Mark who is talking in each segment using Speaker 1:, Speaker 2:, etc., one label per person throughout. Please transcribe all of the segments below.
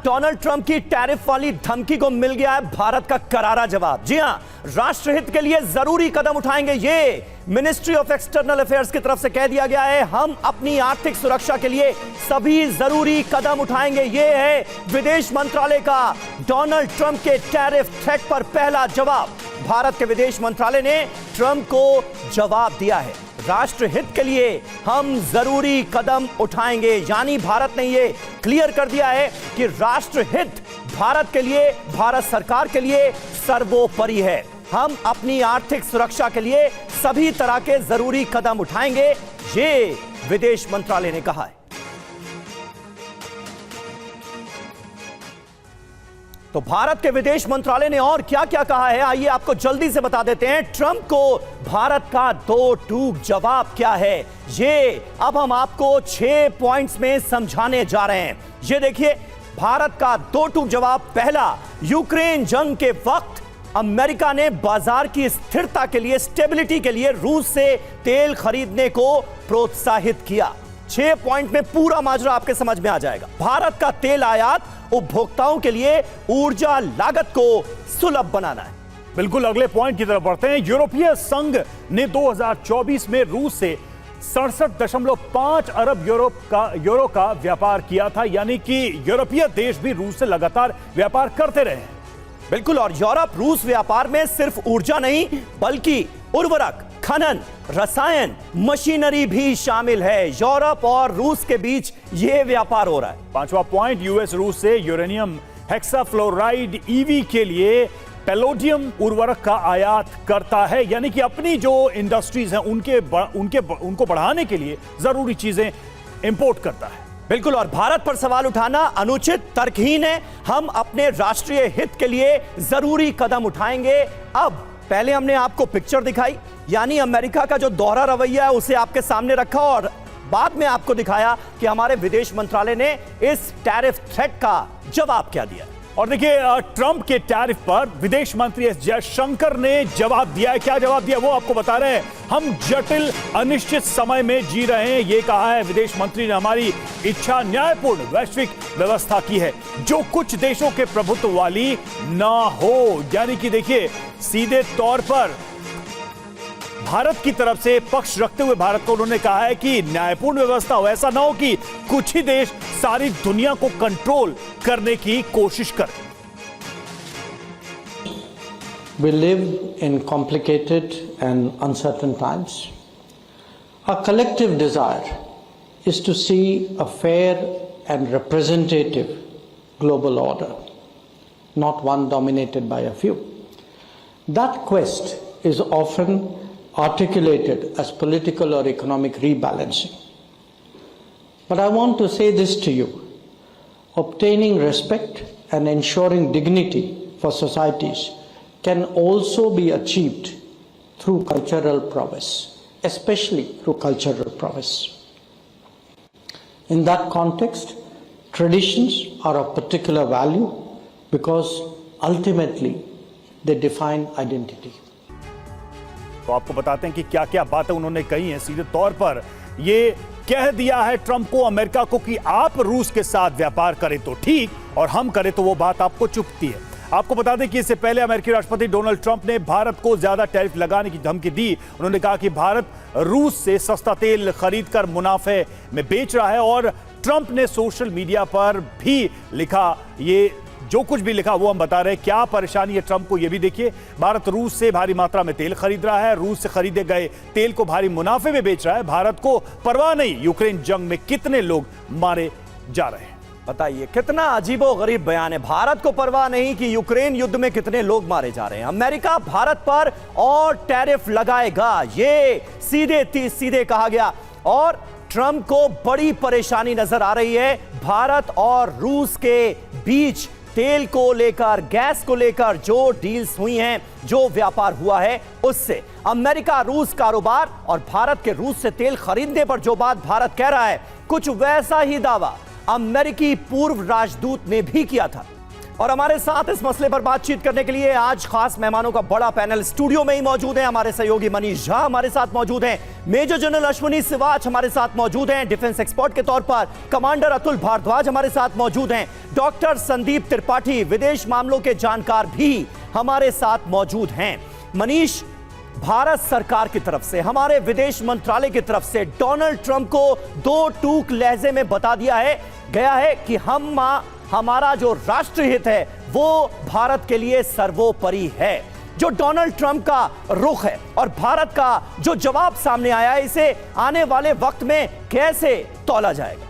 Speaker 1: Donald Trump की tariff वाली धमकी को मिल गया है भारत का करारा जवाब। जी हां, राष्ट्रहित के लिए जरूरी कदम उठाएंगे, ये मिनिस्ट्री ऑफ एक्सटर्नल अफेयर्स की तरफ से कह दिया गया है। हम अपनी आर्थिक सुरक्षा के लिए सभी जरूरी कदम उठाएंगे, ये है विदेश मंत्रालय का डोनाल्ड ट्रंप के टैरिफ थ्रेट पर पहला जवाब। भारत के विदेश मंत्रालय ने ट्रंप को जवाब दिया है, राष्ट्रहित के लिए हम जरूरी कदम उठाएंगे। यानी भारत ने यह क्लियर कर दिया है कि राष्ट्रहित भारत के लिए, भारत सरकार के लिए सर्वोपरि है। हम अपनी आर्थिक सुरक्षा के लिए सभी तरह के जरूरी कदम उठाएंगे, ये विदेश मंत्रालय ने कहा है। तो भारत के विदेश मंत्रालय ने और क्या क्या कहा है, आइए आपको जल्दी से बता देते हैं। ट्रंप को भारत का दो टूक जवाब क्या है, ये अब हम आपको 6 पॉइंट्स में समझाने जा रहे हैं। ये देखिए, भारत का दो टूक जवाब। पहला, यूक्रेन जंग के वक्त अमेरिका ने बाजार की स्थिरता के लिए, स्टेबिलिटी के लिए रूस से तेल खरीदने को प्रोत्साहित किया। 6 पॉइंट में पूरा माजरा आपके समझ में आ जाएगा। भारत का तेल आयात उपभोक्ताओं के लिए ऊर्जा लागत को सुलभ बनाना है।
Speaker 2: बिल्कुल, अगले पॉइंट की तरफ बढ़ते हैं। यूरोपीय संघ ने 2024 में रूस से 67.5 अरब यूरो का व्यापार किया था, यानी कि यूरोपीय देश भी रूस से लगातार व्यापार करते रहे हैं।
Speaker 1: बिल्कुल, और यूरोप रूस व्यापार में सिर्फ ऊर्जा नहीं बल्कि उर्वरक, खनन, रसायन, मशीनरी भी शामिल है। यूरोप और रूस के बीच यह व्यापार हो रहा है।
Speaker 2: 5वां पॉइंट, यूएस रूस से यूरेनियम हेक्साफ्लोराइड ईवी के लिए पैलोडियम उर्वरक का आयात करता है, यानी कि अपनी जो इंडस्ट्रीज हैं उनको बढ़ाने के लिए जरूरी चीजें इंपोर्ट करता है।
Speaker 1: बिल्कुल, और भारत पर सवाल उठाना अनुचित, तर्कहीन है। हम अपने राष्ट्रीय हित के लिए जरूरी कदम उठाएंगे। अब पहले हमने आपको पिक्चर दिखाई, यानी अमेरिका का जो दोहरा रवैया है उसे आपके सामने रखा, और बाद में आपको दिखाया कि हमारे विदेश मंत्रालय ने इस टैरिफ थ्रेट का जवाब क्या दिया।
Speaker 2: और देखिए, ट्रंप के टैरिफ पर विदेश मंत्री एस जयशंकर ने जवाब दिया है। क्या जवाब दिया वो आपको बता रहे हैं। हम जटिल अनिश्चित समय में जी रहे हैं, ये कहा है विदेश मंत्री ने। हमारी इच्छा न्यायपूर्ण वैश्विक व्यवस्था की है जो कुछ देशों के प्रभुत्व वाली ना हो। यानी कि देखिए, सीधे तौर पर भारत की तरफ से पक्ष रखते हुए भारत को उन्होंने कहा है कि न्यायपूर्ण व्यवस्था हो, ऐसा ना हो कि कुछ ही देश सारी दुनिया को कंट्रोल करने की कोशिश करें।
Speaker 3: We live in complicated and uncertain times. Our collective desire is to see a fair and representative global order, not one dominated by a few. That quest is often articulated as political or economic rebalancing. But I want to say this to you. Obtaining respect and ensuring dignity for societies can also be achieved through cultural prowess, especially through cultural prowess. In that context, traditions are of particular value because ultimately they define identity.
Speaker 2: तो आपको बताते हैं कि क्या क्या बातें उन्होंने कही हैं। सीधे तौर पर ये कह दिया है ट्रंप को, अमेरिका को, कि आप रूस के साथ व्यापार करें तो ठीक, और हम करें तो वो बात आपको चुभती है। आपको बता दें कि इससे पहले अमेरिकी राष्ट्रपति डोनाल्ड ट्रंप ने भारत को ज्यादा टैरिफ लगाने की धमकी दी। उन्होंने कहा कि भारत रूस से सस्ता तेल खरीदकर मुनाफे में बेच रहा है, और ट्रंप ने सोशल मीडिया पर भी लिखा, ये जो कुछ भी लिखा वो हम बता रहे हैं। क्या परेशानी है ट्रंप को, ये भी देखिए। भारत रूस से भारी मात्रा में तेल खरीद रहा है, रूस से खरीदे गए तेल को भारी मुनाफे में बेच रहा है। भारत को परवाह नहीं यूक्रेन जंग में कितने लोग मारे जा रहे हैं।
Speaker 1: बताइए, कितना अजीबोगरीब बयान है। भारत को परवाह नहीं कि यूक्रेन युद्ध में कितने लोग मारे जा रहे हैं। अमेरिका भारत पर और टैरिफ लगाएगा, ये सीधे कहा गया। और ट्रंप को बड़ी परेशानी नजर आ रही है भारत और रूस के बीच। तेल को लेकर, गैस को लेकर जो डील्स हुई हैं, जो व्यापार हुआ है, उससे अमेरिका रूस कारोबार और भारत के रूस से तेल खरीदने पर जो बात भारत कह रहा है, कुछ वैसा ही दावा अमेरिकी पूर्व राजदूत ने भी किया था। और हमारे साथ इस मसले पर बातचीत करने के लिए आज खास मेहमानों का बड़ा पैनल स्टूडियो में ही मौजूद है। हमारे सहयोगी मनीष झा हमारे साथ मौजूद हैं, मेजर जनरल अश्विनी सिवाच हमारे साथ मौजूद हैं, डिफेंस एक्सपर्ट के तौर पर कमांडर अतुल भारद्वाज हमारे साथ मौजूद हैं, डॉक्टर संदीप त्रिपाठी विदेश मामलों के जानकार भी हमारे साथ मौजूद हैं। मनीष, भारत सरकार की तरफ से, हमारे विदेश मंत्रालय की तरफ से डोनाल्ड ट्रंप को दो टूक लहजे में बता दिया गया है कि हमारा जो राष्ट्रहित है वो भारत के लिए सर्वोपरि है। जो डोनाल्ड ट्रंप का रुख है और भारत का जो जवाब सामने आया है, इसे आने वाले वक्त में कैसे तौला जाएगा?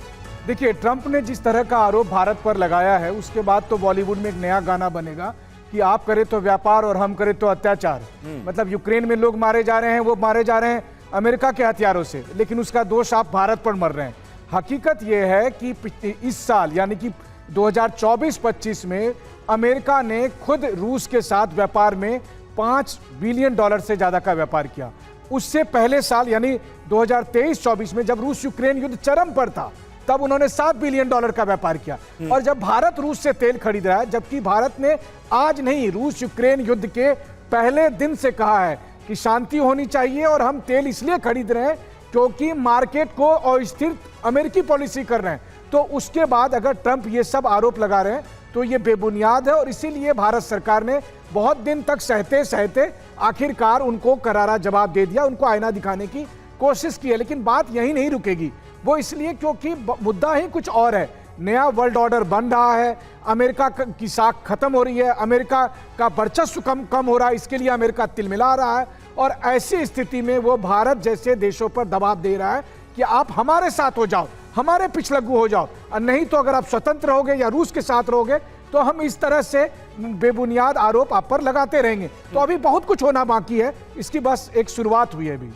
Speaker 4: देखिए, ट्रंप ने जिस तरह का आरोप भारत पर लगाया है, उसके बाद तो बॉलीवुड में एक नया गाना बनेगा कि आप करें तो व्यापार और हम करें तो अत्याचार। मतलब यूक्रेन में लोग मारे जा रहे हैं, वो मारे जा रहे हैं अमेरिका के हथियारों से, लेकिन उसका दोष आप भारत पर मर रहे हैं। हकीकत यह है कि इस साल यानी कि 2024-25 में अमेरिका ने खुद रूस के साथ व्यापार में $5 बिलियन से ज्यादा का व्यापार किया। उससे पहले साल यानी 2023-24 में जब रूस यूक्रेन युद्ध चरम पर था, तब उन्होंने $7 बिलियन का व्यापार किया। और जब भारत रूस से तेल खरीद रहा है, जबकि भारत ने आज नहीं, रूस यूक्रेन युद्ध के पहले दिन से कहा है कि शांति होनी चाहिए और हम तेल इसलिए खरीद रहे हैं क्योंकि मार्केट को अस्थिर अमेरिकी पॉलिसी कर रहे हैं। तो उसके बाद अगर ट्रंप ये सब आरोप लगा रहे हैं तो ये बेबुनियाद है, और इसीलिए भारत सरकार ने बहुत दिन तक सहते सहते आखिरकार उनको करारा जवाब दे दिया, उनको आईना दिखाने की कोशिश की है। लेकिन बात यही नहीं रुकेगी, वो इसलिए क्योंकि मुद्दा ही कुछ और है। नया वर्ल्ड ऑर्डर बन रहा है, अमेरिका की साख खत्म हो रही है, अमेरिका का वर्चस्व कम हो रहा है, इसके लिए अमेरिका तिलमिला रहा है, और ऐसी स्थिति में वो भारत जैसे देशों पर दबाव दे रहा है कि आप हमारे साथ हो जाओ, हमारे पिछलग्गू हो जाओ, और नहीं तो अगर आप स्वतंत्र रहोगे या रूस के साथ रहोगे तो हम इस तरह से बेबुनियाद आरोप आप पर लगाते रहेंगे। तो अभी बहुत कुछ होना बाकी है, इसकी बस एक शुरुआत हुई है अभी।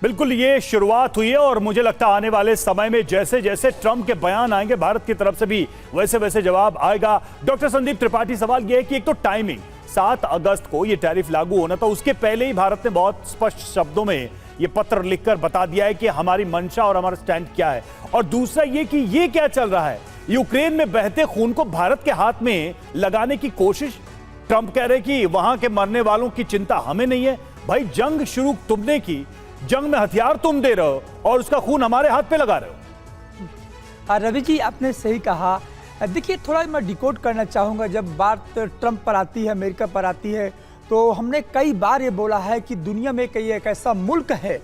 Speaker 2: बिल्कुल, ये शुरुआत हुई है और मुझे लगता है आने वाले समय में जैसे जैसे ट्रंप के बयान आएंगे भारत की तरफ से भी वैसे वैसे जवाब आएगा। डॉक्टर संदीप त्रिपाठी, सवाल यह है कि एक तो टाइमिंग, 7 अगस्त को ये टैरिफ लागू होना था, उसके पहले ही भारत ने बहुत स्पष्ट शब्दों में ये पत्र लिखकर बता दिया है कि हमारी मंशा और हमारा स्टैंड क्या है। और दूसरा ये कि ये क्या चल रहा है, यूक्रेन में बहते खून को भारत के हाथ में लगाने की कोशिश। ट्रंप कह रहे कि वहां के मरने वालों की चिंता हमें नहीं है। भाई, जंग शुरू तुमने की, जंग में हथियार तुम दे रहे हो और उसका खून हमारे हाथ पे लगा रहे हो।
Speaker 5: रवि जी, आपने सही कहा। देखिए, थोड़ा मैं डिकोड करना चाहूँगा। जब बात ट्रंप पर आती है, अमेरिका पर आती है, तो हमने कई बार ये बोला है कि दुनिया में कई एक ऐसा मुल्क है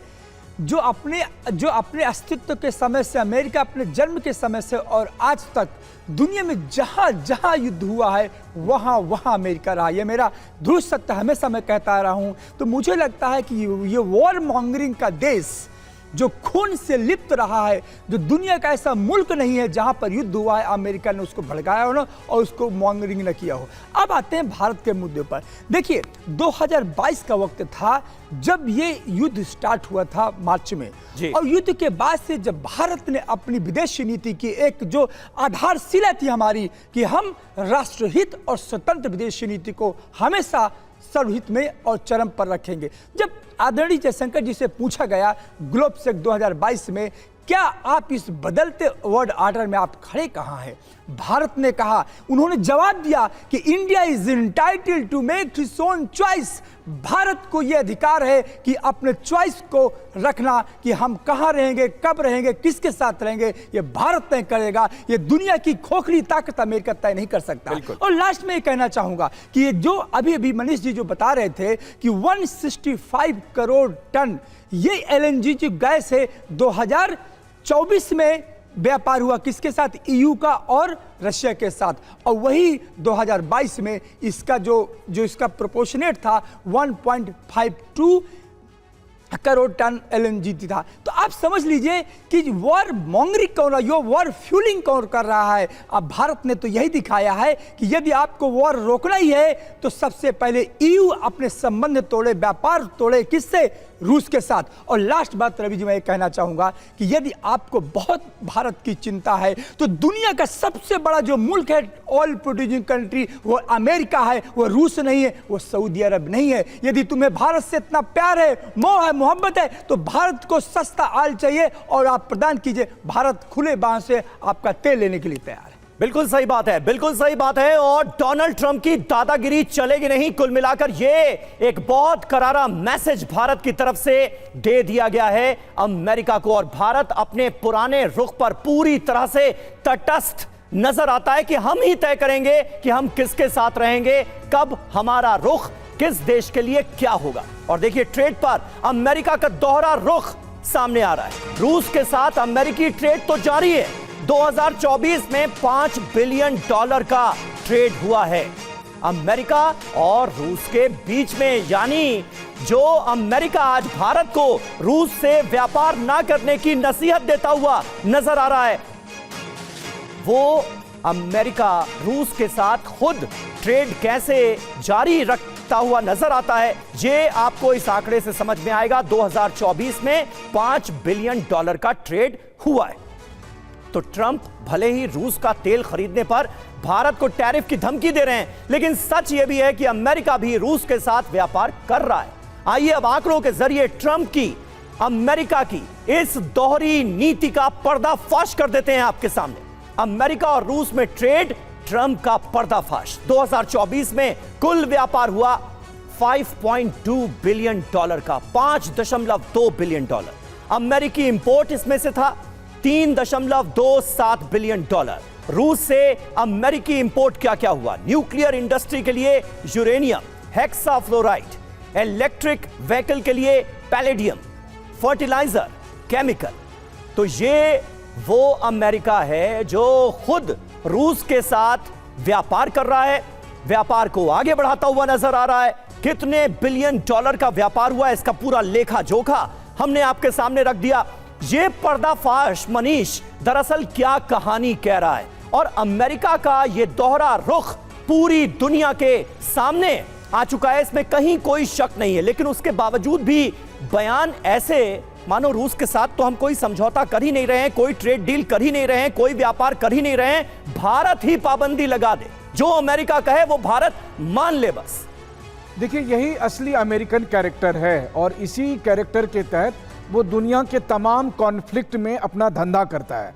Speaker 5: जो अपने अस्तित्व के समय से, अमेरिका अपने जन्म के समय से और आज तक दुनिया में जहाँ जहाँ युद्ध हुआ है वहाँ वहाँ अमेरिका रहा। ये मेरा दृढ़ सत्य हमेशा मैं कहता रहा हूँ। तो मुझे लगता है कि ये वॉर मॉन्गरिंग का देश जो खून से लिप्त रहा है, जो दुनिया का ऐसा मुल्क नहीं है जहां पर युद्ध हुआ है अमेरिका ने उसको भड़काया हो ना और उसको मॉन्गरिंग न किया हो। अब आते हैं भारत के मुद्दे पर। देखिए, 2022 का वक्त था जब ये युद्ध स्टार्ट हुआ था मार्च में, और युद्ध के बाद से जब भारत ने अपनी विदेशी नीति की एक जो आधारशिला थी हमारी कि हम राष्ट्रहित और स्वतंत्र विदेशी नीति को हमेशा सर्वहित में और चरम पर रखेंगे। जब आदरणीय जयशंकर जी से पूछा गया ग्लोबसेक 2022 में, क्या आप इस बदलते वर्ल्ड ऑर्डर में आप खड़े कहाँ हैं, भारत ने कहा, उन्होंने जवाब दिया कि India is entitled to make his own choice. Bharat को यह अधिकार है कि अपने चॉइस को रखना कि हम कहाँ रहेंगे, कब रहेंगे, किसके साथ रहेंगे, ये भारत तय करेगा। ये दुनिया की खोखली ताकत अमेरिका तय नहीं कर सकता। और लास्ट में ये कहना चाहूंगा कि ये जो अभी अभी मनीष जी जो बता रहे थे कि 165 करोड़ टन ये LNG की गैस है, 2024 में व्यापार हुआ किसके साथ, EU का और रशिया के साथ, और वही 2022 में इसका जो इसका प्रोपोर्शनेट था 1.52 करोड़ टन LNG था। तो आप समझ लीजिए कि वॉर मॉन्गरिंग कौन, यो वॉर फ्यूलिंग कौन कर रहा है। अब भारत ने तो यही दिखाया है कि यदि आपको वॉर रोकना ही है तो सबसे पहले EU अपने संबंध तोड़े, व्यापार तोड़े, किससे, रूस के साथ। और लास्ट बात रवि जी मैं ये कहना चाहूंगा कि यदि आपको बहुत भारत की चिंता है तो दुनिया का सबसे बड़ा जो मुल्क है ऑयल प्रोड्यूसिंग कंट्री वो अमेरिका है, वो रूस नहीं है, वो सऊदी अरब नहीं है। यदि तुम्हें भारत से इतना प्यार है, मोह है, मोहब्बत है, तो भारत को सस्ता ऑयल चाहिए और आप प्रदान कीजिए। भारत खुले बांह से आपका तेल लेने के लिए तैयार है।
Speaker 1: बिल्कुल सही बात है, बिल्कुल सही बात है। और डोनाल्ड ट्रंप की दादागिरी चलेगी नहीं। कुल मिलाकर ये एक बहुत करारा मैसेज भारत की तरफ से दे दिया गया है अमेरिका को, और भारत अपने पुराने रुख पर पूरी तरह से तटस्थ नजर आता है कि हम ही तय करेंगे कि हम किसके साथ रहेंगे, कब हमारा रुख किस देश के लिए क्या होगा। और देखिए, ट्रेड पर अमेरिका का दोहरा रुख सामने आ रहा है। रूस के साथ अमेरिकी ट्रेड तो जारी है। 2024 में $5 बिलियन का ट्रेड हुआ है अमेरिका और रूस के बीच में। यानी जो अमेरिका आज भारत को रूस से व्यापार ना करने की नसीहत देता हुआ नजर आ रहा है, वो अमेरिका रूस के साथ खुद ट्रेड कैसे जारी रखता हुआ नजर आता है, ये आपको इस आंकड़े से समझ में आएगा। 2024 में $5 बिलियन का ट्रेड हुआ है। तो ट्रंप भले ही रूस का तेल खरीदने पर भारत को टैरिफ की धमकी दे रहे हैं, लेकिन सच यह भी है कि अमेरिका भी रूस के साथ व्यापार कर रहा है। आइए अब आंकड़ों के जरिए ट्रंप की, अमेरिका की इस दोहरी नीति का पर्दाफाश कर देते हैं आपके सामने। अमेरिका और रूस में ट्रेड, ट्रंप का पर्दाफाश। 2024 में कुल व्यापार हुआ $5.2 बिलियन का, $5.2 बिलियन। अमेरिकी इंपोर्ट इसमें से था $3.27 बिलियन। रूस से अमेरिकी इंपोर्ट क्या क्या हुआ? न्यूक्लियर इंडस्ट्री के लिए यूरेनियम, हेक्साफ्लोराइड, इलेक्ट्रिक व्हीकल के लिए पैलेडियम, फर्टिलाइजर, केमिकल। तो ये वो अमेरिका है जो खुद रूस के साथ व्यापार कर रहा है, व्यापार को आगे बढ़ाता हुआ नजर आ रहा है। कितने बिलियन डॉलर का व्यापार हुआ, इसका पूरा लेखा जोखा हमने आपके सामने रख दिया। ये पर्दाफाश, मनीष, दरअसल क्या कहानी कह रहा है, और अमेरिका का ये दोहरा रुख पूरी दुनिया के सामने आ चुका है, इसमें कहीं कोई शक नहीं है। लेकिन उसके बावजूद भी बयान ऐसे मानो रूस के साथ तो हम कोई समझौता कर ही नहीं रहे हैं, कोई ट्रेड डील कर ही नहीं रहे हैं, कोई व्यापार कर ही नहीं रहे हैं, भारत ही पाबंदी लगा दे, जो अमेरिका कहे वो भारत मान ले बस।
Speaker 4: देखिए, यही असली अमेरिकन कैरेक्टर है, और इसी कैरेक्टर के तहत वो दुनिया के तमाम कॉन्फ्लिक्ट में अपना धंधा करता है।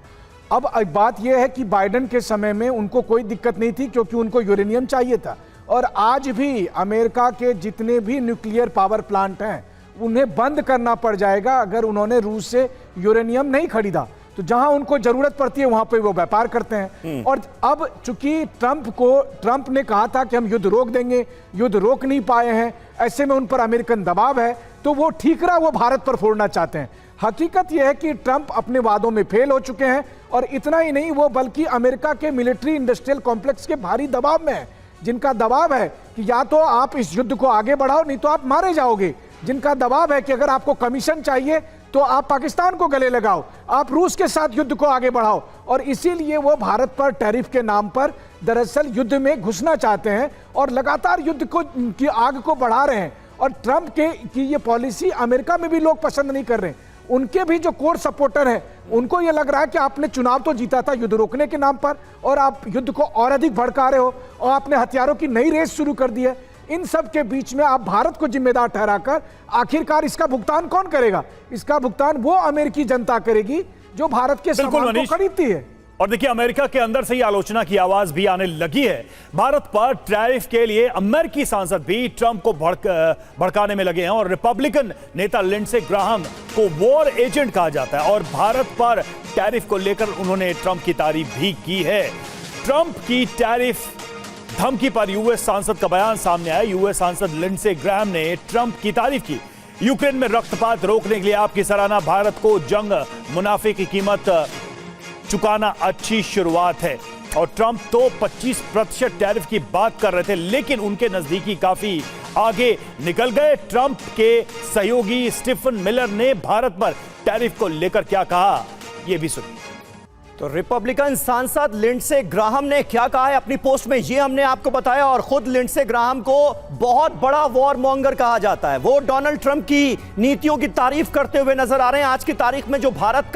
Speaker 4: अब बात यह है कि बाइडेन के समय में उनको कोई दिक्कत नहीं थी, क्योंकि उनको यूरेनियम चाहिए था। और आज भी अमेरिका के जितने भी न्यूक्लियर पावर प्लांट हैं उन्हें बंद करना पड़ जाएगा अगर उन्होंने रूस से यूरेनियम नहीं खरीदा। तो जहां उनको जरूरत पड़ती है वहां पे वो व्यापार करते हैं। और अब चूंकि ट्रंप ने कहा था कि हम युद्ध रोक देंगे, युद्ध रोक नहीं पाए हैं, ऐसे में उन पर अमेरिकन दबाव है, तो वो ठीकरा वो भारत पर फोड़ना चाहते हैं। हकीकत यह है कि ट्रंप अपने वादों में फेल हो चुके हैं, और इतना ही नहीं, वो बल्कि अमेरिका के मिलिट्री इंडस्ट्रियल कॉम्प्लेक्स के भारी दबाव में है, जिनका दबाव है कि या तो आप इस युद्ध को आगे बढ़ाओ, नहीं तो आप मारे जाओगे। जिनका दबाव है कि अगर आपको कमीशन चाहिए तो आप पाकिस्तान को गले लगाओ, आप रूस के साथ युद्ध को आगे बढ़ाओ। और इसीलिए वो भारत पर टैरिफ के नाम पर दरअसल युद्ध में घुसना चाहते हैं, और लगातार युद्ध की आग को बढ़ा रहे हैं। और ट्रंप की ये पॉलिसी अमेरिका में भी लोग पसंद नहीं कर रहे हैं। उनके भी जो कोर सपोर्टर हैं उनको ये लग रहा है कि आपने चुनाव तो जीता था युद्ध रोकने के नाम पर, और आप युद्ध को और अधिक भड़का रहे हो, और आपने हथियारों की नई रेस शुरू कर दी है। इन सब के बीच में आप भारत को जिम्मेदार ठहराकर आखिरकार इसका भुगतान कौन करेगा? इसका भुगतान वो अमेरिकी जनता करेगी जो भारत के सामान को खरीदती है।
Speaker 2: और देखिए, अमेरिका के अंदर से ही आलोचना की आवाज भी आने लगी है। भारत पर टैरिफ के लिए अमेरिकी सांसद भी ट्रंप को भड़काने में लगे हैं, और रिपब्लिकन नेता लिंडसे ग्राहम को वॉर एजेंट कहा जाता है, और भारत पर टैरिफ को लेकर उन्होंने ट्रंप की तारीफ भी की है। ट्रंप की टैरिफ धमकी पर यूएस सांसद का बयान सामने आया। यूएस सांसद लिंडसे ग्राहम ने ट्रंप की तारीफ की। यूक्रेन में रक्तपात रोकने के लिए आपकी सराहना, भारत को जंग मुनाफे की कीमत चुकाना अच्छी शुरुआत है। और ट्रंप तो 25% टैरिफ की बात कर रहे थे, लेकिन उनके नजदीकी काफी आगे निकल गए। ट्रंप के सहयोगी स्टीफन मिलर ने भारत पर टैरिफ को लेकर क्या कहा, यह भी सुनिए।
Speaker 1: तो रिपब्लिकन सांसद लिंडसे ग्राहम ने क्या कहा है अपनी पोस्ट में, ये हमने आपको बताया। और खुद लिंडसे ग्राहम को बहुत बड़ा वॉर मॉन्गर कहा जाता है। वो डोनाल्ड ट्रंप की नीतियों की तारीफ करते हुए नजर आ रहे हैं। आज की तारीख में जो भारत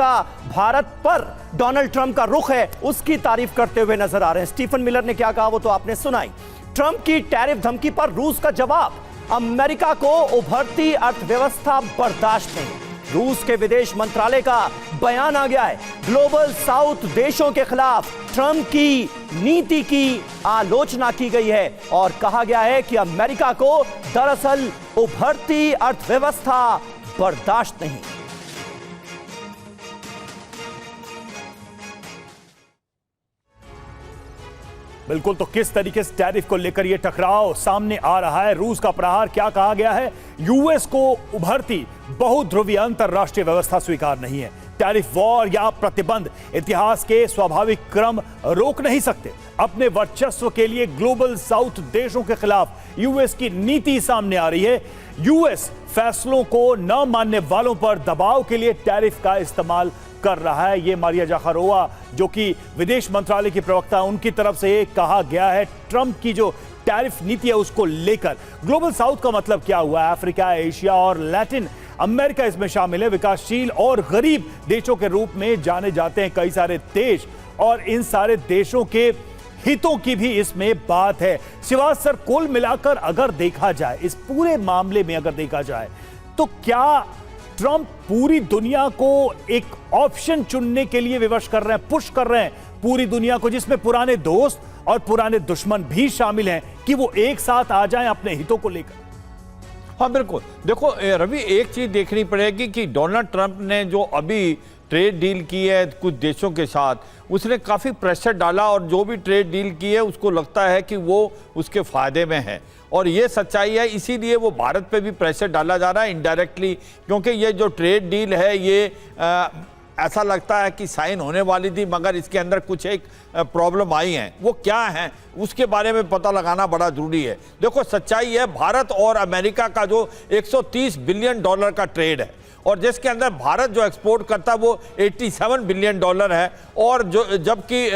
Speaker 1: पर डोनाल्ड ट्रंप का रुख है उसकी तारीफ करते हुए नजर आ रहे हैं। स्टीफन मिलर ने क्या कहा वो तो आपने सुनाई। ट्रंप की टैरिफ धमकी पर रूस का जवाब, अमेरिका को उभरती अर्थव्यवस्था बर्दाश्त नहीं। रूस के विदेश मंत्रालय का बयान आ गया है। ग्लोबल साउथ देशों के खिलाफ ट्रंप की नीति की आलोचना की गई है और कहा गया है कि अमेरिका को दरअसल उभरती अर्थव्यवस्था बर्दाश्त नहीं।
Speaker 2: बिल्कुल, तो किस तरीके से टैरिफ को लेकर यह टकराव सामने आ रहा है, रूस का प्रहार क्या कहा गया है। यूएस को उभरती बहुध्रुवीय अंतरराष्ट्रीय व्यवस्था स्वीकार नहीं है। टैरिफ वॉर या प्रतिबंध इतिहास के स्वाभाविक क्रम रोक नहीं सकते। अपने वर्चस्व के लिए ग्लोबल साउथ देशों के खिलाफ यूएस की नीति सामने आ रही है। यूएस फैसलों को न मानने वालों पर दबाव के लिए टैरिफ का इस्तेमाल कर रहा है। ये मारिया जाखारोवा जो कि विदेश मंत्रालय की प्रवक्ता, उनकी तरफ से कहा गया है ट्रंप की जो टैरिफ नीति है उसको लेकर। ग्लोबल साउथ का मतलब क्या हुआ? अफ्रीका, एशिया और लैटिन अमेरिका इसमें शामिल है। विकासशील और गरीब देशों के रूप में जाने जाते हैं कई सारे देश और इन सारे देशों के हितों की भी इसमें बात है। शिवाज सर, कुल मिलाकर अगर देखा जाए, इस पूरे मामले में अगर देखा जाए तो क्या ट्रंप पूरी दुनिया को एक ऑप्शन चुनने के लिए विवश कर रहे हैं, पुश कर रहे हैं पूरी दुनिया को, जिसमें पुराने दोस्त और पुराने दुश्मन भी शामिल हैं, कि वो एक साथ आ जाएं अपने हितों को लेकर?
Speaker 6: हाँ बिल्कुल। देखो रवि, एक चीज देखनी पड़ेगी कि डोनाल्ड ट्रंप ने जो अभी ट्रेड डील की है कुछ देशों के साथ, उसने काफ़ी प्रेशर डाला और जो भी ट्रेड डील की है उसको लगता है कि वो उसके फ़ायदे में है और ये सच्चाई है। इसीलिए वो भारत पे भी प्रेशर डाला जा रहा है इनडायरेक्टली, क्योंकि ये जो ट्रेड डील है ये ऐसा लगता है कि साइन होने वाली थी मगर इसके अंदर कुछ एक प्रॉब्लम आई है। वो क्या है उसके बारे में पता लगाना बड़ा जरूरी है। देखो सच्चाई है, भारत और अमेरिका का जो 130 बिलियन डॉलर का ट्रेड है और जिसके अंदर भारत जो एक्सपोर्ट करता है वो 87 बिलियन डॉलर है और जो जबकि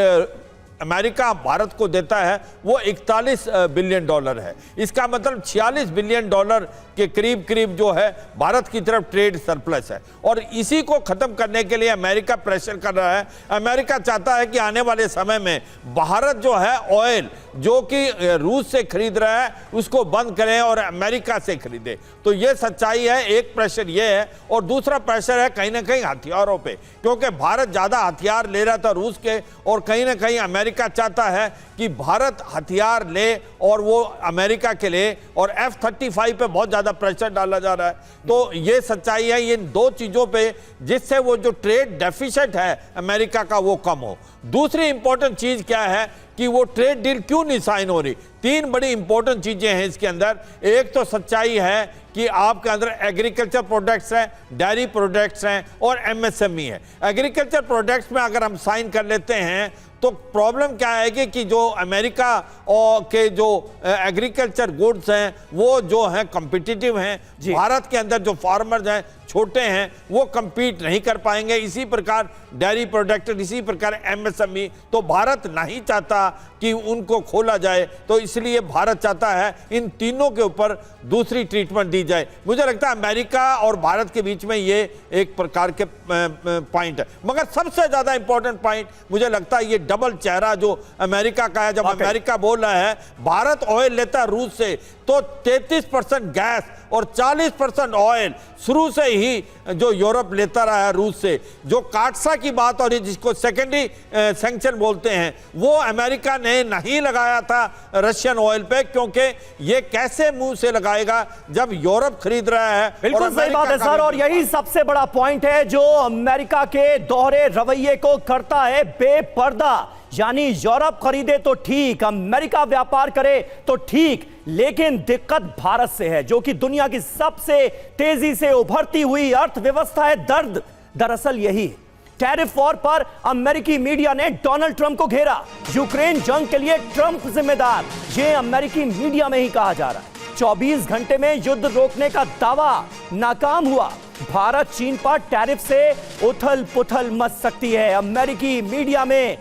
Speaker 6: अमेरिका भारत को देता है वो 41 बिलियन डॉलर है। इसका मतलब 46 बिलियन डॉलर के करीब करीब जो है भारत की तरफ ट्रेड सरप्लस है और इसी को खत्म करने के लिए अमेरिका प्रेशर कर रहा है। अमेरिका चाहता है कि आने वाले समय में भारत जो है ऑयल जो कि रूस से खरीद रहा है उसको बंद करें और अमेरिका से खरीदे। तो ये सच्चाई है, एक प्रेशर ये है और दूसरा प्रेशर है कहीं ना कहीं हथियारों पे, क्योंकि भारत ज़्यादा हथियार ले रहा था रूस के और कहीं ना कहीं अमेरिका चाहता है कि भारत हथियार ले और वो अमेरिका के लिए और F-35 पे बहुत ज़्यादा प्रेशर डाला जा रहा है। तो ये सच्चाई है इन दो चीज़ों पे जिससे वो जो ट्रेड डेफिसिट है अमेरिका का वो कम हो। दूसरी इंपॉर्टेंट चीज़ क्या है कि वो ट्रेड डील क्यों नहीं साइन हो रही? तीन बड़ी इंपॉर्टेंट चीज़ें हैं इसके अंदर। एक तो सच्चाई है कि आपके अंदर एग्रीकल्चर प्रोडक्ट्स हैं, डेयरी प्रोडक्ट्स हैं और MSME है। एग्रीकल्चर प्रोडक्ट्स में अगर हम साइन कर लेते हैं तो प्रॉब्लम क्या है कि जो अमेरिका और के जो एग्रीकल्चर गुड्स हैं वो जो हैं कम्पिटिटिव हैं, भारत के अंदर जो फार्मर्स हैं छोटे हैं वो compete नहीं कर पाएंगे। इसी प्रकार डेयरी प्रोडक्ट, इसी प्रकार MSME, तो भारत नहीं चाहता कि उनको खोला जाए, तो इसलिए भारत चाहता है इन तीनों के ऊपर दूसरी ट्रीटमेंट दी जाए। मुझे लगता है अमेरिका और भारत के बीच में ये एक प्रकार के पॉइंट है, मगर सबसे ज्यादा इंपॉर्टेंट पॉइंट मुझे लगता है ये डबल चेहरा जो अमेरिका का है। जब अमेरिका बोल रहा है भारत ऑयल लेता है रूस से तो 33% गैस और 40% ऑयल शुरू से ही जो यूरोप लेता रहा है रूस से। जो काटसा की बात हो रही जिसको सेकेंडरी सैंक्शन बोलते हैं वो अमेरिका ने नहीं लगाया था रशियन ऑयल पे, क्योंकि ये कैसे मुंह से लगाएगा जब यूरोप खरीद रहा है।
Speaker 1: बिल्कुल सही बात है सर, और यही सबसे बड़ा पॉइंट है जो अमेरिका के दोहरे रवैये को करता है बेपर्दा। यानी यूरोप खरीदे तो ठीक, अमेरिका व्यापार करे तो ठीक, लेकिन दिक्कत भारत से है जो कि दुनिया की सबसे तेजी से उभरती हुई अर्थव्यवस्था है। दर्द दरअसल यही है। टैरिफ वॉर पर अमेरिकी मीडिया ने डोनाल्ड ट्रंप को घेरा। यूक्रेन जंग के लिए ट्रंप जिम्मेदार, यह अमेरिकी मीडिया में ही कहा जा रहा है। 24 घंटे में युद्ध रोकने का दावा नाकाम हुआ। भारत चीन पर टैरिफ से उथल पुथल मच सकती है। अमेरिकी मीडिया में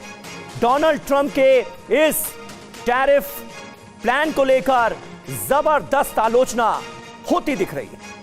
Speaker 1: डोनाल्ड ट्रंप के इस टैरिफ प्लान को लेकर जबरदस्त आलोचना होती दिख रही है।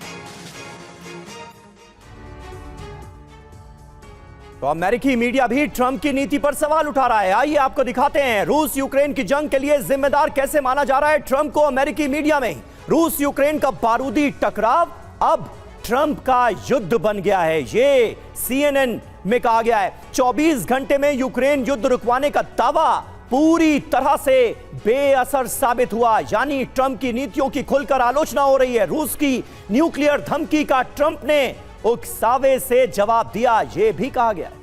Speaker 1: तो अमेरिकी मीडिया भी ट्रंप की नीति पर सवाल उठा रहा है। आइए आपको दिखाते हैं रूस यूक्रेन की जंग के लिए जिम्मेदार कैसे माना जा रहा है ट्रंप को अमेरिकी मीडिया में ही। रूस यूक्रेन का बारूदी टकराव अब ट्रंप का युद्ध बन गया है। ये CNN में कहा गया है। 24 घंटे में यूक्रेन युद्ध रुकवाने का दावा पूरी तरह से बेअसर साबित हुआ। यानी ट्रंप की नीतियों की खुलकर आलोचना हो रही है। रूस की न्यूक्लियर धमकी का ट्रंप ने उकसावे से जवाब दिया, यह भी कहा गया है।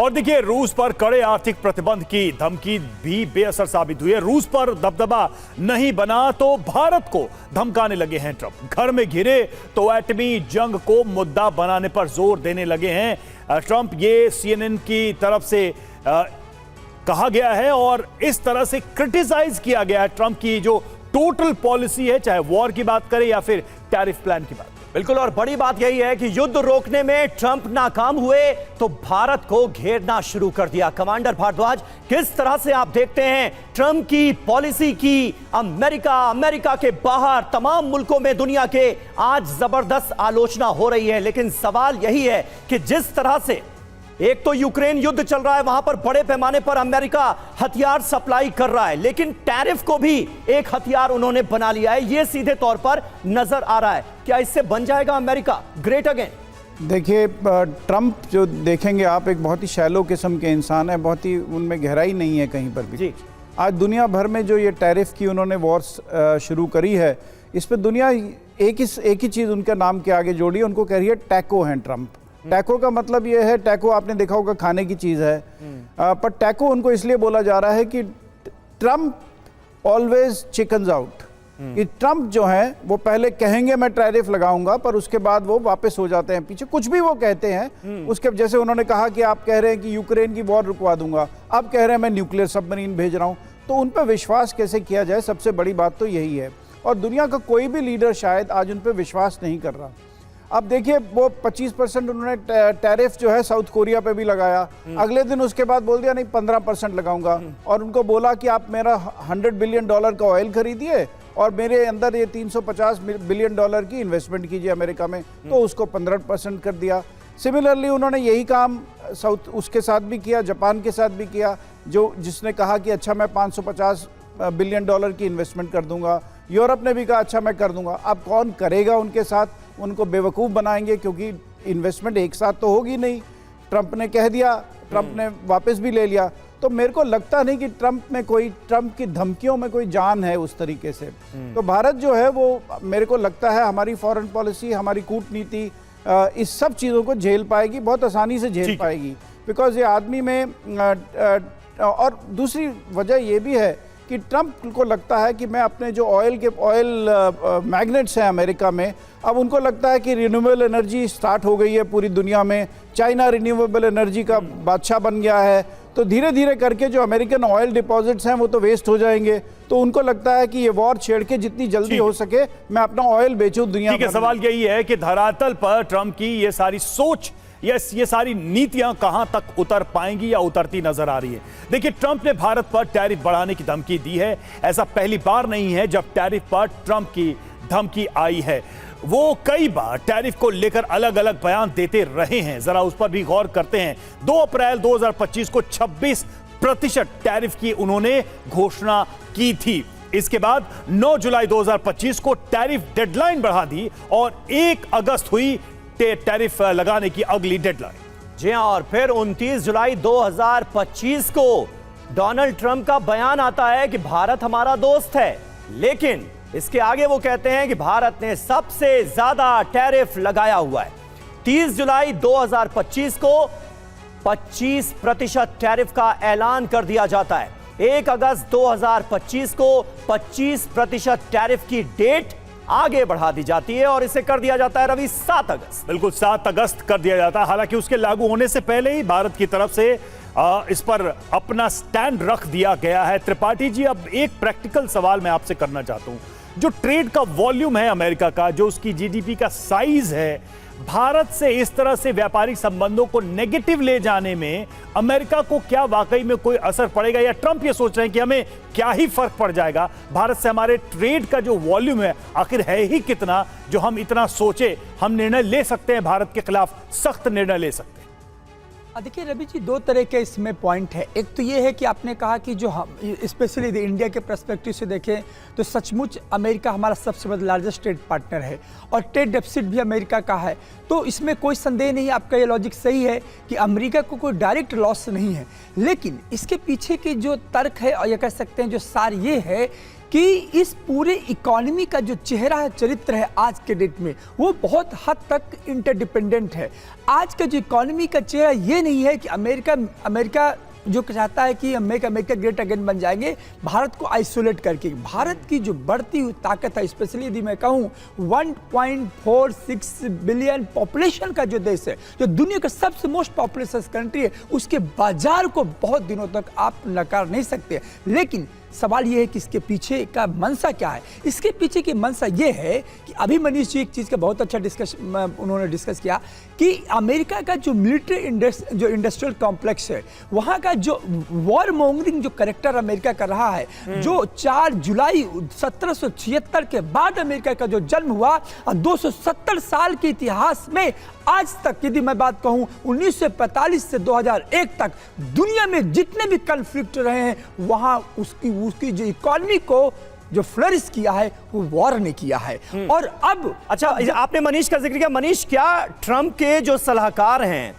Speaker 2: और देखिए, रूस पर कड़े आर्थिक प्रतिबंध की धमकी भी बेअसर साबित हुई है। रूस पर दबदबा नहीं बना तो भारत को धमकाने लगे हैं ट्रंप। घर में घिरे तो एटमी जंग को मुद्दा बनाने पर जोर देने लगे हैं ट्रंप। ये CNN की तरफ से कहा गया है और इस तरह से क्रिटिसाइज किया गया है ट्रंप की जो टोटल पॉलिसी है, चाहे वॉर की बात करें या फिर टैरिफ प्लान की बात।
Speaker 1: बिल्कुल, और बड़ी बात यही है कि युद्ध रोकने में ट्रंप नाकाम हुए तो भारत को घेरना शुरू कर दिया। कमांडर भारद्वाज, किस तरह से आप देखते हैं ट्रंप की पॉलिसी की अमेरिका के बाहर तमाम मुल्कों में दुनिया के आज जबरदस्त आलोचना हो रही है, लेकिन सवाल यही है कि जिस तरह से एक तो यूक्रेन युद्ध चल रहा है, वहां पर बड़े पैमाने पर अमेरिका हथियार सप्लाई कर रहा है, लेकिन टैरिफ को भी एक हथियार उन्होंने बना लिया है। यह सीधे तौर पर नजर आ रहा है। क्या इससे बन जाएगा अमेरिका ग्रेट अगेन?
Speaker 7: देखिए, ट्रंप जो देखेंगे आप, एक बहुत ही शैलो किस्म के इंसान है, बहुत ही उनमें गहराई नहीं है कहीं पर भी
Speaker 1: जी।
Speaker 7: आज दुनिया भर में जो ये टैरिफ की उन्होंने वॉर्स शुरू करी है, इस पर दुनिया एक ही चीज़ उनका नाम के आगे जोड़ी है, उनको कह रही है टैको है ट्रंप। टैको का मतलब ये है, टैको आपने देखा होगा खाने की चीज़ है, पर टैको उनको इसलिए बोला जा रहा है कि ट्रंप ऑलवेज चिकन्स आउट। कि ट्रंप जो है वो पहले कहेंगे मैं टैरिफ लगाऊंगा, पर उसके बाद वो वापस हो जाते हैं पीछे, कुछ भी वो कहते हैं उसके। जैसे उन्होंने कहा कि आप कह रहे हैं कि यूक्रेन की वॉर रुकवा दूंगा, अब कह रहे हैं मैं न्यूक्लियर सबमरीन भेज रहा हूं, तो उन पर विश्वास कैसे किया जाए? सबसे बड़ी बात तो यही है। और दुनिया का कोई भी लीडर शायद आज उन पर विश्वास नहीं कर रहा। अब देखिए, वो 25% उन्होंने टैरिफ जो है साउथ कोरिया पे भी लगाया, अगले दिन उसके बाद बोल दिया नहीं 15% लगाऊंगा, और उनको बोला कि आप मेरा $100 बिलियन का ऑयल खरीदिए और मेरे अंदर ये $350 बिलियन की इन्वेस्टमेंट कीजिए अमेरिका में, तो उसको 15% कर दिया। सिमिलरली उन्होंने यही काम साउथ उसके साथ भी किया, जापान के साथ भी किया, जिसने कहा कि अच्छा मैं $550 बिलियन की इन्वेस्टमेंट कर दूंगा। यूरोप ने भी कहा अच्छा मैं कर दूंगा। अब कौन करेगा उनके साथ? उनको बेवकूफ़ बनाएंगे, क्योंकि इन्वेस्टमेंट एक साथ तो होगी नहीं। ट्रंप ने कह दिया, ट्रंप ने वापस भी ले लिया, तो मेरे को लगता नहीं कि ट्रंप की धमकियों में कोई जान है उस तरीके से। तो भारत जो है वो, मेरे को लगता है हमारी फॉरेन पॉलिसी, हमारी कूटनीति इस सब चीज़ों को झेल पाएगी, बहुत आसानी से झेल पाएगी, बिकॉज ये आदमी में और दूसरी वजह ये भी है कि ट्रंप को लगता है कि मैं अपने जो ऑयल मैग्नेट्स हैं अमेरिका में, अब उनको लगता है कि रिन्यूएबल एनर्जी स्टार्ट हो गई है पूरी दुनिया में, चाइना रिन्यूएबल एनर्जी का बादशाह बन गया है, तो धीरे धीरे करके जो अमेरिकन ऑयल डिपॉजिट्स हैं वो तो वेस्ट हो जाएंगे। तो उनको लगता है कि ये वॉर छेड़ के जितनी जल्दी हो सके मैं अपना ऑयल बेचूं दुनिया
Speaker 2: ठीक है, सवाल यही है कि धरातल पर ट्रंप की ये सारी सोच, ये सारी नीतियां कहां तक उतर पाएंगी या उतरती नजर आ रही है। देखिए, ट्रंप ने भारत पर टैरिफ बढ़ाने की धमकी दी है। ऐसा पहली बार नहीं है जब टैरिफ पर ट्रंप की धमकी आई है। वो कई बार टैरिफ को लेकर अलग अलग बयान देते रहे हैं। जरा उस पर भी गौर करते हैं। 2 अप्रैल 2025 को 26% टैरिफ की उन्होंने घोषणा की थी। इसके बाद 9 जुलाई 2025 को टैरिफ डेडलाइन बढ़ा दी और 1 अगस्त हुई टैरिफ लगाने की अगली डेडलाइन।
Speaker 1: जी हां, और फिर 29 जुलाई 2025 को डोनाल्ड ट्रंप का बयान आता है कि भारत हमारा दोस्त है, लेकिन इसके आगे वो कहते हैं कि भारत ने सबसे ज्यादा टैरिफ लगाया हुआ है। 30 जुलाई 2025 को 25% टैरिफ का ऐलान कर दिया जाता है। 1 अगस्त 2025 को 25% टैरिफ की डेट आगे बढ़ा दी जाती है और इसे कर दिया जाता है रवि 7 अगस्त।
Speaker 2: बिल्कुल 7 अगस्त कर दिया जाता है। हालांकि उसके लागू होने से पहले ही भारत की तरफ से इस पर अपना स्टैंड रख दिया गया है। त्रिपाठी जी, अब एक प्रैक्टिकल सवाल मैं आपसे करना चाहता हूं। जो ट्रेड का वॉल्यूम है अमेरिका का, जो उसकी जीडीपी का साइज है, भारत से इस तरह से व्यापारिक संबंधों को नेगेटिव ले जाने में अमेरिका को क्या वाकई में कोई असर पड़ेगा, या ट्रंप ये सोच रहे हैं कि हमें क्या ही फर्क पड़ जाएगा? भारत से हमारे ट्रेड का जो वॉल्यूम है आखिर है ही कितना जो हम इतना सोचे हम निर्णय ले सकते हैं, भारत के खिलाफ सख्त निर्णय ले सकते हैं?
Speaker 5: देखिए रवि जी, दो तरह के इसमें पॉइंट है। एक तो ये है कि आपने कहा कि जो हम स्पेशली इंडिया के पर्सपेक्टिव से देखें तो सचमुच अमेरिका हमारा सबसे बड़ा लार्जेस्ट ट्रेड पार्टनर है और ट्रेड डेफिसिट भी अमेरिका का है। तो इसमें कोई संदेह नहीं, आपका ये लॉजिक सही है कि अमेरिका को कोई डायरेक्ट लॉस नहीं है। लेकिन इसके पीछे की जो तर्क है और ये कह सकते हैं जो सार ये है कि इस पूरे इकोनॉमी का जो चेहरा है, चरित्र है आज के डेट में, वो बहुत हद तक इंटरडिपेंडेंट है। आज का जो इकोनॉमी का चेहरा ये नहीं है कि अमेरिका जो चाहता है कि अमेरिका ग्रेट अगेन बन जाएंगे भारत को आइसोलेट करके। भारत की जो बढ़ती हुई ताकत है, स्पेशली यदि मैं कहूँ 1.46 बिलियन पॉपुलेशन का जो देश है, जो दुनिया का सबसे मोस्ट पॉपुलेशन कंट्री है, उसके बाजार को बहुत दिनों तक आप नकार नहीं सकते। लेकिन सवाल ये है कि इसके पीछे का मंशा क्या है। इसके पीछे की मंशा ये है कि अभी मनीष जी एक चीज़ का बहुत अच्छा उन्होंने डिस्कस किया कि अमेरिका का जो मिलिट्री जो इंडस्ट्रियल कॉम्प्लेक्स है, वहाँ का जो वॉर मॉन्गरिंग जो करेक्टर अमेरिका कर रहा है, जो 4 जुलाई 1776 के बाद अमेरिका का जो जन्म हुआ और 270 साल के इतिहास में आज तक, यदि मैं बात कहूँ 1945 से 2001 तक दुनिया में जितने भी कन्फ्लिक्ट रहे हैं, वहाँ उसकी जो इकोनॉमी को जो फ्लरिश किया है वो वॉर ने किया है। और अब
Speaker 1: अच्छा, आपने मनीष का जिक्र किया। मनीष, क्या ट्रंप के जो सलाहकार हैं,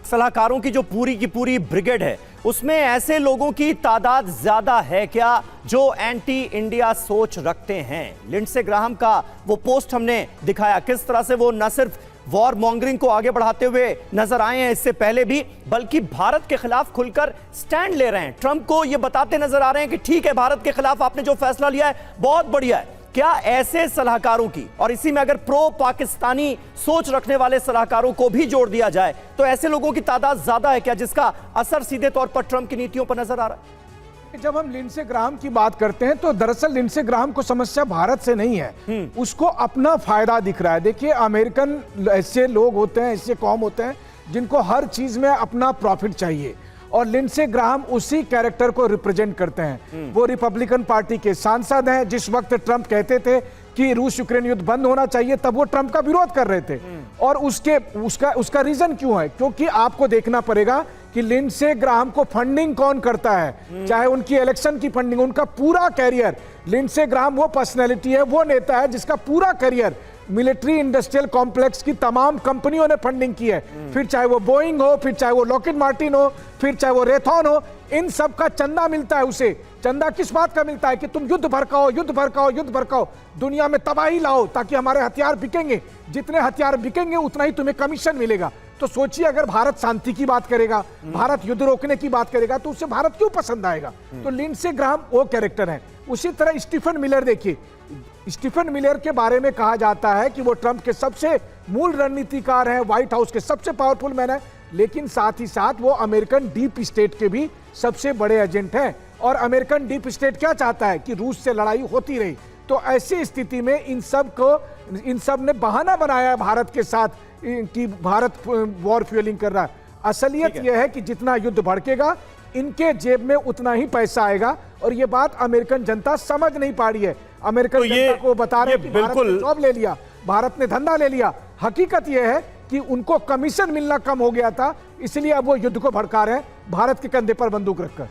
Speaker 1: सलाहकारों की जो पूरी की पूरी ब्रिगेड है, उसमें ऐसे लोगों की तादाद ज्यादा है क्या जो एंटी इंडिया सोच रखते हैं? लिंडसे ग्राहम का वो पोस्ट हमने दिखाया, किस तरह से वो न सिर्फ वॉर मॉन्गरिंग को आगे बढ़ाते हुए नजर आए हैं इससे पहले भी, बल्कि भारत के खिलाफ खुलकर स्टैंड ले रहे हैं। ट्रंप को ये बताते नजर आ रहे हैं कि ठीक है, भारत के खिलाफ आपने जो फैसला लिया है बहुत बढ़िया है। क्या ऐसे सलाहकारों की, और इसी में अगर प्रो पाकिस्तानी सोच रखने वाले सलाहकारों को भी जोड़ दिया जाए, तो ऐसे लोगों की तादाद ज्यादा है क्या जिसका असर सीधे तौर पर ट्रंप की नीतियों पर नजर आ रहा है?
Speaker 4: जब हम लिंडसे ग्राहम की बात करते हैं तो दरअसल लिंडसे ग्राहम को समस्या भारत से नहीं है, उसको अपना फायदा दिख रहा है। देखिए, अमेरिकन ऐसे लोग होते हैं, ऐसे कौम होते हैं जिनको हर चीज में अपना प्रॉफिट चाहिए, और लिंडसे ग्राहम उसी कैरेक्टर को रिप्रेजेंट करते हैं। वो रिपब्लिकन पार्टी के सांसद हैं। जिस वक्त ट्रंप कहते थे कि रूस यूक्रेन युद्ध बंद होना चाहिए, तब वो ट्रंप का विरोध कर रहे थे। और उसका रीजन क्यों है? क्योंकि आपको देखना पड़ेगा कि लिंडसे ग्राहम को फंडिंग कौन करता है, चाहे उनकी इलेक्शन की फंडिंग, उनका पूरा कैरियर। लिंडसे ग्राहम वो पर्सनैलिटी है, वो नेता है जिसका पूरा कैरियर मिलिट्री इंडस्ट्रियल कॉम्प्लेक्स की तमाम कंपनियों ने फंडिंग की है। फिर चाहे वो बोइंग हो, फिर चाहे वो लॉकहीड मार्टिन हो, फिर चाहे वो रेथॉन हो, इन सब का चंदा मिलता है उसे। चंदा किस बात का मिलता है? कि तुम युद्ध भड़काओ, युद्ध भड़काओ, युद्ध भड़काओ, दुनिया में तबाही लाओ ताकि हमारे हथियार बिकेंगे। जितने हथियार बिकेंगे उतना ही तुम्हें कमीशन मिलेगा। तो सोचिए, अगर भारत शांति की बात करेगा, भारत युद्ध रोकने की बात करेगा, तो उसे भारत क्यों पसंद आएगा? तो लिंडसे ग्राहम वो कैरेक्टर है। उसी तरह स्टीफन मिलर देखिए, स्टीफन मिलर के बारे में कहा जाता है कि वो ट्रंप के सबसे मूल रणनीतिकार हैं, व्हाइट हाउस के सबसे पावरफुल मैन है, लेकिन साथ ही साथ वो अमेरिकन डीप स्टेट के भी सबसे बड़े एजेंट हैं। और अमेरिकन डीप स्टेट क्या चाहता है? कि रूस से लड़ाई होती रही। तो ऐसी स्थिति में इन सब ने बहाना बनाया है भारत के साथ कि भारत वॉर फ्यूलिंग कर रहा है। असलियत यह है कि जितना युद्ध भड़केगा, इनके जेब में उतना ही पैसा आएगा। और ये बात अमेरिकन जनता समझ नहीं पा रही है। अमेरिकन जनता को बता रहे हैं कि भारत ने जॉब ले लिया, भारत ने धंधा ले लिया। हकीकत यह है कि उनको कमीशन मिलना कम हो गया था, इसलिए अब वो युद्ध को भड़का रहे हैं भारत के कंधे पर बंदूक रखकर।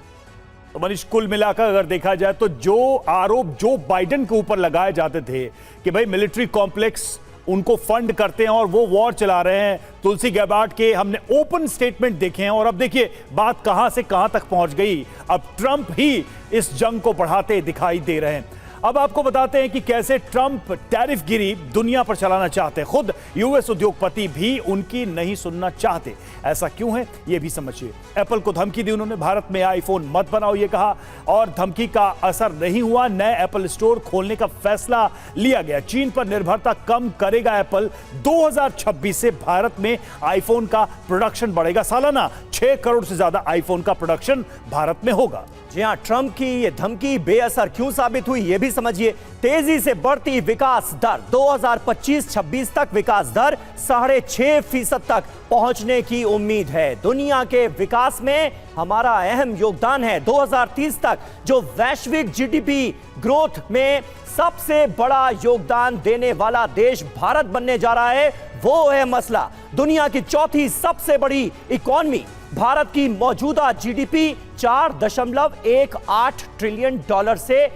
Speaker 2: तो मनीष, कुल मिलाकर अगर देखा जाए तो जो आरोप जो बाइडेन के ऊपर लगाए जाते थे कि भाई मिलिट्री कॉम्प्लेक्स उनको फंड करते हैं और वो वॉर चला रहे हैं, तुलसी गैबार्ड के हमने ओपन स्टेटमेंट देखे हैं। और अब देखिए बात कहां से कहां तक पहुंच गई। अब ट्रंप ही इस जंग को बढ़ाते दिखाई दे रहे हैं। अब आपको बताते हैं कि कैसे ट्रंप टैरिफ गिरी दुनिया पर चलाना चाहते हैं। खुद यूएस उद्योगपति भी उनकी नहीं सुनना चाहते। ऐसा क्यों है ये भी समझिए। एप्पल को धमकी दी उन्होंने, भारत में आईफोन मत बनाओ ये कहा, और धमकी का असर नहीं हुआ। नए एप्पल स्टोर खोलने का फैसला लिया गया। चीन पर निर्भरता कम करेगा एप्पल। 2026 से भारत में आईफोन का प्रोडक्शन बढ़ेगा। सालाना 6 करोड़ से ज्यादा आईफोन का प्रोडक्शन भारत में होगा।
Speaker 1: जी हां, ट्रंप की ये धमकी बेअसर क्यों साबित हुई ये भी समझिए, तेजी से बढ़ती विकास दर 2025-26 तक विकास दर 6.5% तक पहुंचने की उम्मीद है। दुनिया के विकास में हमारा अहम योगदान है। 2030 तक जो वैश्विक जीडीपी ग्रोथ में सबसे बड़ा योगदान देने वाला देश भारत बनने जा रहा है, वो है मसला। दुनिया की चौथी सबसे बड़ी इकॉनमी भारत की मौजूदा जीडीपी 4.18 ट्रिलियन डॉलर से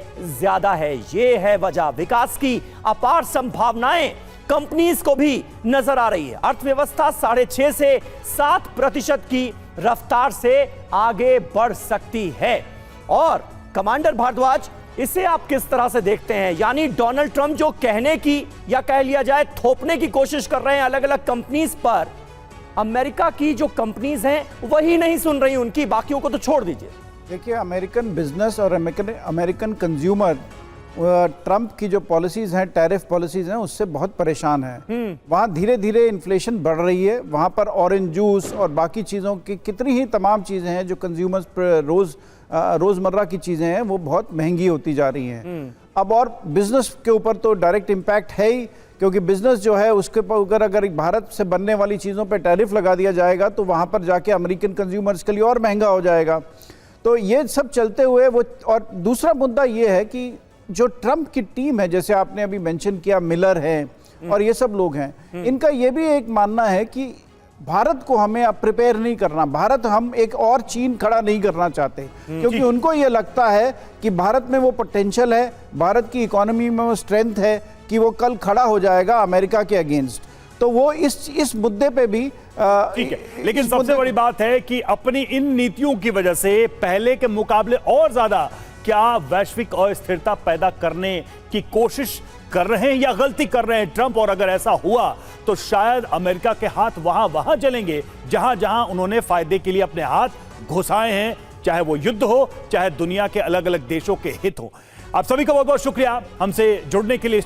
Speaker 1: ज्यादा है। ये है वजह। विकास की अपार संभावनाएं कंपनीज को भी नजर आ रही है। अर्थव्यवस्था 6.5 से 7% की रफ्तार से आगे बढ़ सकती है। और कमांडर भारद्वाज, इसे आप किस तरह से देखते हैं? यानी डोनाल्ड ट्रंप जो कहने की या कह लिया जाए थोपने की कोशिश कर रहे हैं अलग अलग कंपनीज पर, अमेरिका की जो कंपनीज हैं वही नहीं सुन रही उनकी, बाकियों को तो छोड़ दीजिए।
Speaker 7: देखिए, अमेरिकन बिजनेस और अमेरिकन कंज्यूमर ट्रंप की जो पॉलिसीज हैं, टैरिफ पॉलिसीज हैं, उससे बहुत परेशान है। वहाँ धीरे धीरे इन्फ्लेशन बढ़ रही है। वहाँ पर ऑरेंज जूस और बाकी चीज़ों की कितनी ही तमाम चीज़ें हैं जो कंज्यूमर्स रोज़मर्रा की चीज़ें हैं, वो बहुत महंगी होती जा रही हैं। अब और बिजनेस के ऊपर तो डायरेक्ट इम्पैक्ट है ही, क्योंकि बिजनेस जो है उसके ऊपर अगर भारत से बनने वाली चीज़ों पे टैरिफ लगा दिया जाएगा तो वहाँ पर जाके अमेरिकन कंज्यूमर्स के लिए और महंगा हो जाएगा। तो ये सब चलते हुए वो, और दूसरा मुद्दा ये है कि जो ट्रंप की टीम है, जैसे आपने अभी मेंशन किया, मिलर हैं और ये सब लोग हैं, इनका ये भी एक मानना है कि भारत को हमें अब प्रिपेयर नहीं करना। भारत, हम एक और चीन खड़ा नहीं करना चाहते, क्योंकि उनको ये लगता है कि भारत में वो पोटेंशियल है, भारत की इकोनॉमी में वो स्ट्रेंथ है कि वो कल खड़ा हो जाएगा अमेरिका के अगेंस्ट। तो वो इस मुद्दे पे भी
Speaker 2: ठीक है। लेकिन सबसे बड़ी बात है कि अपनी इन नीतियों की वजह से पहले के मुकाबले और ज्यादा क्या वैश्विक अस्थिरता पैदा करने की कोशिश कर रहे हैं या गलती कर रहे हैं ट्रंप? और अगर ऐसा हुआ तो शायद अमेरिका के हाथ वहां जलेंगे जहां जहां उन्होंने फायदे के लिए अपने हाथ घुसाए हैं, चाहे वो युद्ध हो, चाहे दुनिया के अलग अलग देशों के हित हो। आप सभी का बहुत बहुत शुक्रिया हमसे जुड़ने के लिए।